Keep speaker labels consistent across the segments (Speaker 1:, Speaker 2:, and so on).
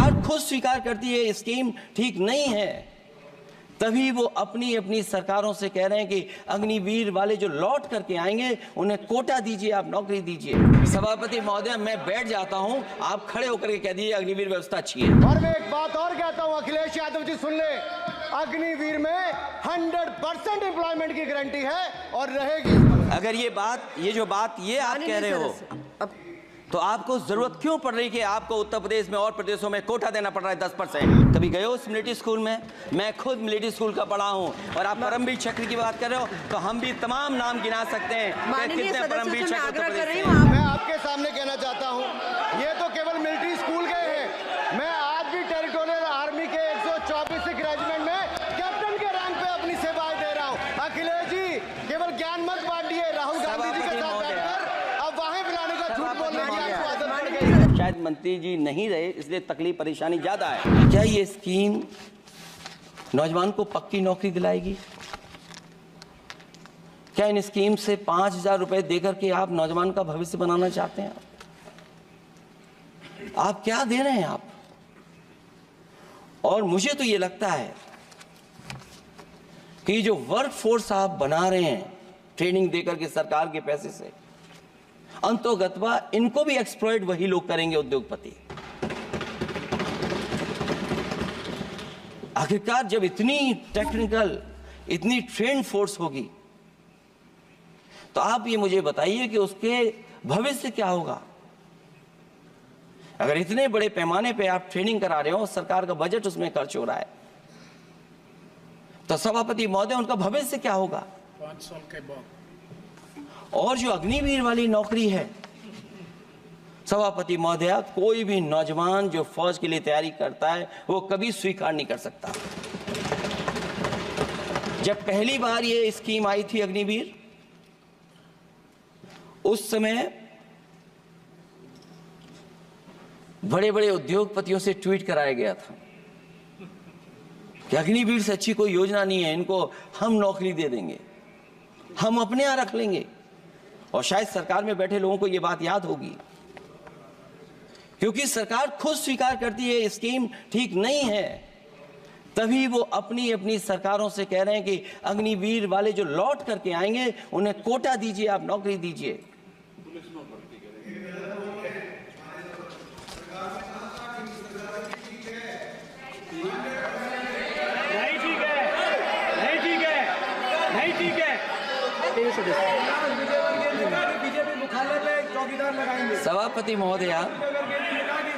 Speaker 1: सरकार खुद स्वीकार करती है स्कीम ठीक नहीं है, तभी वो अपनी अपनी सरकारों से कह रहे हैं कि अग्निवीर वाले जो लौट करके आएंगे उन्हें कोटा दीजिए, आप नौकरी दीजिए। सभापति महोदय, मैं बैठ जाता हूं, आप खड़े होकर के कह दीजिए अग्निवीर व्यवस्था अच्छी है।
Speaker 2: और मैं एक बात और कहता हूं, अखिलेश यादव जी सुन ले, अग्निवीर में 100% एम्प्लॉयमेंट की गारंटी है और रहेगी।
Speaker 1: अगर ये जो बात आप कह रहे हो, तो आपको जरूरत क्यों पड़ रही कि आपको उत्तर प्रदेश में और प्रदेशों में कोटा देना पड़ रहा है 10%? कभी गए हो मिलिट्री स्कूल में? मैं खुद मिलिट्री स्कूल का पढ़ा हूं। और आप परमवीर चक्र की बात कर रहे हो, तो हम भी तमाम नाम गिना सकते हैं कितने परमवीर चक्र उत्तर प्रदेश में।
Speaker 2: मैं आपके सामने कहना चाहता हूं, ये तो केवल मिलिट्री स्कूल गए हैं। मैं आज भी टेरिटोरियल आर्मी के 124 रेजिमेंट में कैप्टन के रैंक पे अपनी सेवाएं दे रहा हूं। अखिलेश जी केवल ज्ञान मत बांटिए, राहुल गांधी जी के साथ बैठकर अब वहां बुलाने का झूठ बोलने की आपको आदत पड़ गई।
Speaker 1: शायद मंत्री जी नहीं रहे, इसलिए तकलीफ परेशानी ज्यादा है। क्या ये स्कीम नौजवान को पक्की नौकरी दिलाएगी? क्या इन स्कीम से 5,000 रुपए देकर के आप नौजवान का भविष्य बनाना चाहते हैं? आप क्या दे रहे हैं आप? और मुझे तो ये लगता है कि जो वर्क फोर्स आप बना रहे हैं ट्रेनिंग देकर के सरकार के पैसे से, अंतोगत्वा इनको भी एक्सप्लॉइट वही लोग करेंगे, उद्योगपति। आखिरकार जब इतनी टेक्निकल, इतनी ट्रेन फोर्स होगी, तो आप ये मुझे बताइए कि उसके भविष्य क्या होगा? अगर इतने बड़े पैमाने पे आप ट्रेनिंग करा रहे हो, सरकार का बजट उसमें खर्च हो रहा है, तो सभापति महोदय उनका भविष्य क्या होगा?
Speaker 3: 5 साल के बाद।
Speaker 1: और जो अग्निवीर वाली नौकरी है, सभापति महोदय, कोई भी नौजवान जो फौज के लिए तैयारी करता है वो कभी स्वीकार नहीं कर सकता। जब पहली बार ये स्कीम आई थी अग्निवीर, उस समय बड़े बड़े उद्योगपतियों से ट्वीट कराया गया था कि अग्निवीर से अच्छी कोई योजना नहीं है, इनको हम नौकरी दे देंगे, हम अपने यहां रख लेंगे। और शायद सरकार में बैठे लोगों को यह बात याद होगी, क्योंकि सरकार खुद स्वीकार करती है स्कीम ठीक नहीं है, तभी वो अपनी अपनी सरकारों से कह रहे हैं कि अग्निवीर वाले जो लौट करके आएंगे उन्हें कोटा दीजिए, आप नौकरी दीजिए।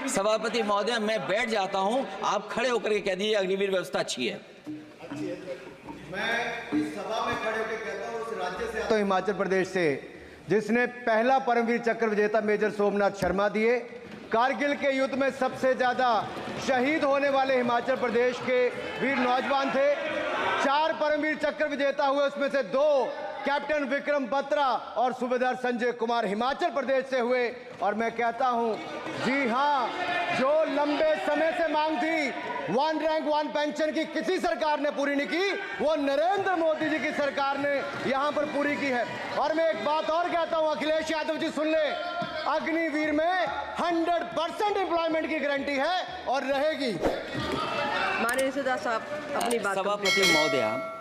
Speaker 1: सभापति महोदय, मैं बैठ जाता हूं, आप खड़े होकर के कह दीजिए अग्निवीर व्यवस्था अच्छी है।
Speaker 2: मैं इस सभा में खड़े होकर कहता हूं, उस राज्य से तो हिमाचल प्रदेश से जिसने पहला परमवीर चक्र विजेता मेजर सोमनाथ शर्मा दिए, कारगिल के युद्ध में सबसे ज्यादा शहीद होने वाले हिमाचल प्रदेश के वीर नौजवान थे। 4 परमवीर चक्र विजेता हुए, उसमें से 2 कैप्टन विक्रम बत्रा और सूबेदार संजय कुमार हिमाचल प्रदेश से हुए। और मैं कहता हूं, जी हां, जो लंबे समय से मांग थी 1 रैंक 1 पेंशन की किसी सरकार ने पूरी नहीं की, वो नरेंद्र मोदी जी की सरकार ने यहां पर पूरी की है। और मैं एक बात और कहता हूं, अखिलेश यादव जी सुन ले, अग्निवीर में 100% एम्प्लॉयमेंट की गारंटी है और रहेगी।
Speaker 4: माननीय सदा साहब अपनी बात।
Speaker 1: सभापति महोदय,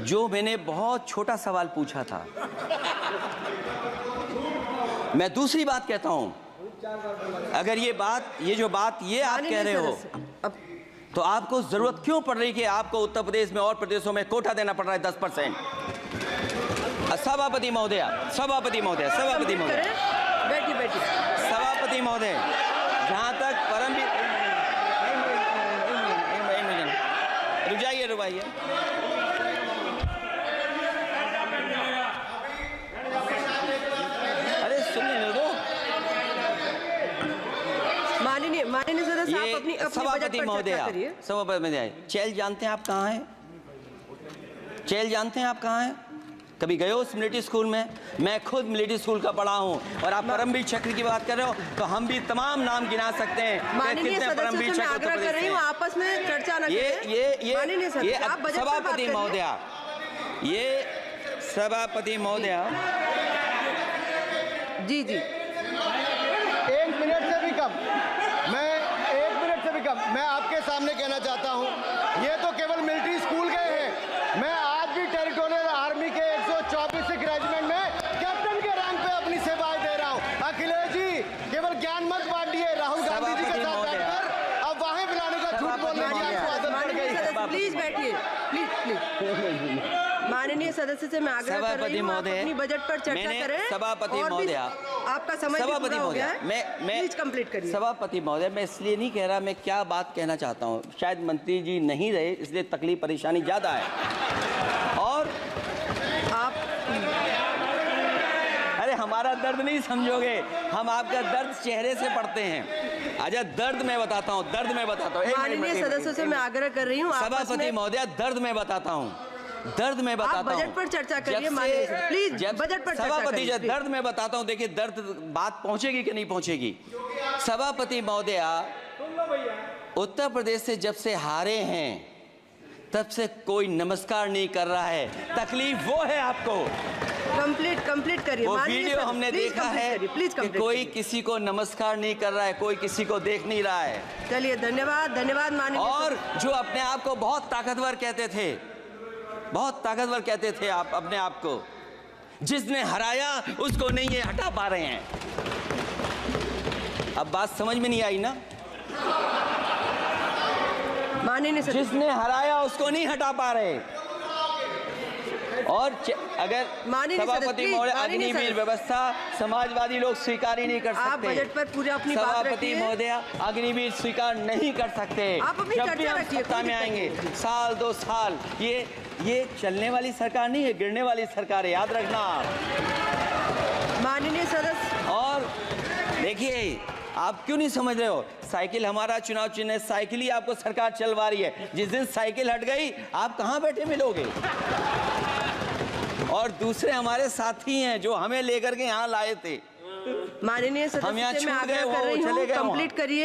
Speaker 1: जो मैंने बहुत छोटा सवाल पूछा था, मैं दूसरी बात कहता हूं। अगर ये जो बात आप कह रहे हो, तो आपको जरूरत क्यों पड़ रही कि आपको उत्तर प्रदेश में और प्रदेशों में कोटा देना पड़ रहा है 10%? सभापति महोदय, जहां तक परमवीर, रुक जाइए, अरे सुनने दो।
Speaker 4: माननीय सदस्य साहब अपनी
Speaker 1: सभापति महोदय, चेल जानते हैं आप कहाँ हैं? चेल जानते हैं आप कहाँ हैं? कभी गए हो मिलिट्री स्कूल में? मैं खुद मिलिट्री स्कूल का पढ़ा हूं। और आप परमवीर चक्र की बात कर रहे हो, तो हम भी तमाम नाम गिना सकते हैं कितने परमवीर चक्र
Speaker 4: आग्रह कर रही हूं, आपस में चर्चा न करें।
Speaker 1: ये सभापति महोदय,
Speaker 4: जी
Speaker 2: 1 मिनट से भी कम। मैं सामने कहना चाहता हूं, ये तो केवल मिलिट्री स्कूल गए हैं। मैं आज भी टेरिटोरियल आर्मी के 124 रेजिमेंट में कैप्टन के रैंक पे अपनी सेवाएं दे रहा हूं। अखिलेश जी केवल ज्ञान मत बांटिए, राहुल गांधी जी के साथ बैठकर अब वाहें बुलाने का झूठ बोलने की आपको आदत पड़ गई।
Speaker 4: प्लीज बैठिए, प्लीज प्लीज। माननीय सदस्य से मैं आग्रह कर रही हूँ, आप अपनी बजट पर चर्चा करें।
Speaker 1: सभापति
Speaker 4: और भी
Speaker 1: महोदय,
Speaker 4: आपका समय भी पूरा हो गया है,
Speaker 1: मैं
Speaker 4: प्लीज कंप्लीट करिए।
Speaker 1: सभापति महोदय, मैं इसलिए नहीं कह रहा, मैं क्या बात कहना चाहता हूँ, शायद मंत्री जी नहीं रहे इसलिए तकलीफ परेशानी ज्यादा है। और
Speaker 4: आप
Speaker 1: अरे हमारा दर्द नहीं समझोगे, हम आपका दर्द चेहरे से पढ़ते हैं। अच्छा दर्द मैं बताता हूँ, दर्द मैं बताता हूँ।
Speaker 4: माननीय सदस्यों से मैं आग्रह कर रही हूँ,
Speaker 1: सभापति महोदय दर्द मैं बताता हूँ, दर्द में बताता हूँ।
Speaker 4: बजट पर चर्चा करिए माननीय, प्लीज बजट पर चर्चा
Speaker 1: सभापति
Speaker 4: करिए।
Speaker 1: दर्द में बताता हूँ, देखिए दर्द बात पहुंचेगी कि नहीं पहुंचेगी। सभापति महोदय, उत्तर प्रदेश से जब से हारे हैं तब से कोई नमस्कार नहीं कर रहा है, तकलीफ वो है आपको।
Speaker 4: कंप्लीट करिए।
Speaker 1: वो वीडियो हमने देखा है कि कोई किसी को नमस्कार नहीं कर रहा है, कोई किसी को देख नहीं रहा है।
Speaker 4: चलिए धन्यवाद माननीय।
Speaker 1: और जो अपने आप को बहुत ताकतवर कहते थे, बहुत ताकतवर कहते थे आप अपने आप को, जिसने हराया उसको नहीं ये हटा पा रहे हैं। अब बात समझ में नहीं आई ना?
Speaker 4: माननीय
Speaker 1: जिसने हराया उसको नहीं हटा पा रहे। और अगर सभापति महोदय, अग्निवीर व्यवस्था समाजवादी लोग स्वीकार ही नहीं कर सकते।
Speaker 4: आप बजट पर पूरी अपनी बात
Speaker 1: सभापति
Speaker 4: रखिए।
Speaker 1: महोदय, अग्निवीर स्वीकार नहीं कर सकते।
Speaker 4: आप अपनी
Speaker 1: जब भी
Speaker 4: चर्चा
Speaker 1: हम
Speaker 4: रखिए,
Speaker 1: सत्ता में आएंगे, साल 2 साल, ये चलने वाली सरकार नहीं है, गिरने वाली सरकार है, याद रखना आप।
Speaker 4: माननीय सदस्य,
Speaker 1: और देखिए आप क्यों नहीं समझ रहे हो, साइकिल हमारा चुनाव चिन्ह है, साइकिल ही आपको सरकार चलवा रही है। जिस दिन साइकिल हट गई आप कहां बैठे मिलोगे। और दूसरे हमारे साथी हैं जो हमें लेकर के यहाँ लाए थे,
Speaker 4: माननीय सदस्य
Speaker 1: हम यहाँ
Speaker 4: से मैं
Speaker 1: छूट गए,
Speaker 4: आग्रह
Speaker 1: वो
Speaker 4: कर रही
Speaker 1: चले
Speaker 4: हूँ,
Speaker 1: गए वहाँ।
Speaker 4: कंप्लीट करिए।